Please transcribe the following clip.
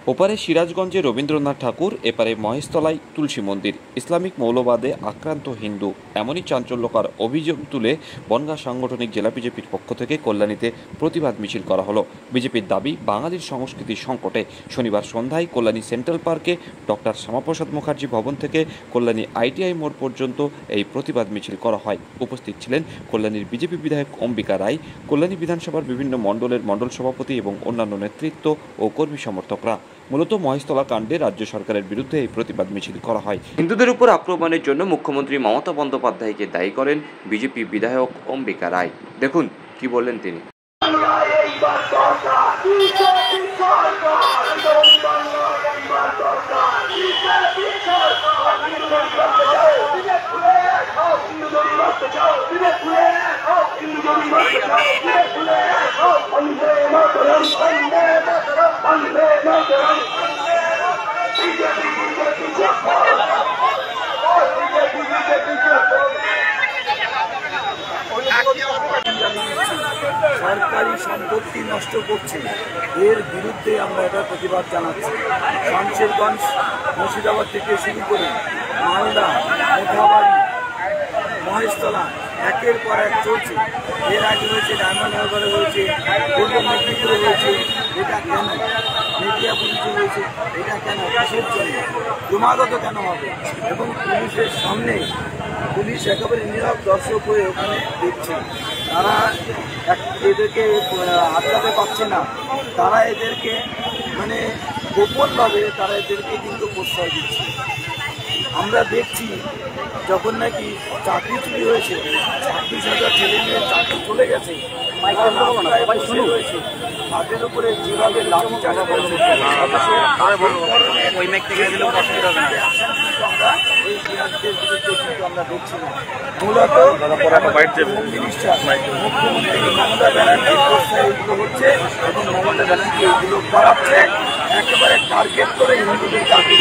ওপারে সিরাজগঞ্জে রবীন্দ্রনাথ ঠাকুর, এপারে মহেশতলায় তুলসী মন্দির। ইসলামিক মৌলবাদে আক্রান্ত হিন্দু, এমনই চাঞ্চল্যকর অভিযোগ তুলে বনগাঁ সাংগঠনিক জেলা বিজেপির পক্ষ থেকে কল্যাণীতে প্রতিবাদ মিছিল করা হলো। বিজেপির দাবি, বাঙালির সংস্কৃতির সংকটে শনিবার সন্ধ্যায় কল্যাণী সেন্ট্রাল পার্কে ডক্টর শ্যামাপ্রসাদ মুখার্জি ভবন থেকে কল্যাণী আইটিআই মোড় পর্যন্ত এই প্রতিবাদ মিছিল করা হয়। উপস্থিত ছিলেন কল্যাণীর বিজেপি বিধায়ক অম্বিকা রায়, কল্যাণী বিধানসভার বিভিন্ন মণ্ডলের মণ্ডল সভাপতি এবং অন্যান্য নেতৃত্ব ও কর্মী সমর্থকরা। মূলত মহেশতলা কাণ্ডে রাজ্য সরকারের বিরুদ্ধে এই প্রতিবাদ মিছিল করা হয়। হিন্দুদের উপর আক্রমণের জন্য মুখ্যমন্ত্রী মমতা বন্দ্যোপাধ্যায়কে দায়ী করেন বিজেপি বিধায়ক অম্বিকা রায়। দেখুন কি বললেন তিনি। সরকারি সম্পত্তি নষ্ট করছে, এর বিরুদ্ধে আমরা এটা প্রতিবাদ জানাচ্ছি। শামশেরগঞ্জ, মুর্শিদাবাদ থেকে শুরু করে মালদা, মোথাবাড়ি, মহেশতলা একের পর এক চলছে। এর আগে হয়েছে ডায়মন্ড হারবারে, হয়েছে পূর্ব মেদিনীপুরে, হয়েছে। এটা কেন? মেদিয়াপুরিতে হয়েছে। এটা কেন? কিসের জন্য? ক্রমাগত কেন হবে? এবং পুলিশের সামনে পুলিশ একেবারে নীরব দর্শক হয়ে ওখানে দেখছে। তারা এদেরকে আটকাতে পারছে না। তারা এদেরকে মানে গোপনভাবে তারা এদেরকে কিন্তু প্রশ্রয় দিচ্ছে। আমরা দেখছি যখন নাকি চাকরি চুরি হয়েছে, 26,000 ছেলে মেয়ে চাকরি চলে গেছে, রয়েছে তাদের উপরে যেভাবে লাঠিচার্জ করেছে, আমরা দেখছি না। মূলত মুখ্যমন্ত্রী মমতা ব্যানার্জির প্রশ্রয় এগুলো হচ্ছে এবং মমতা ব্যানার্জি এগুলো করাচ্ছে, একেবারে টার্গেট করে হিন্দুদের চাকরি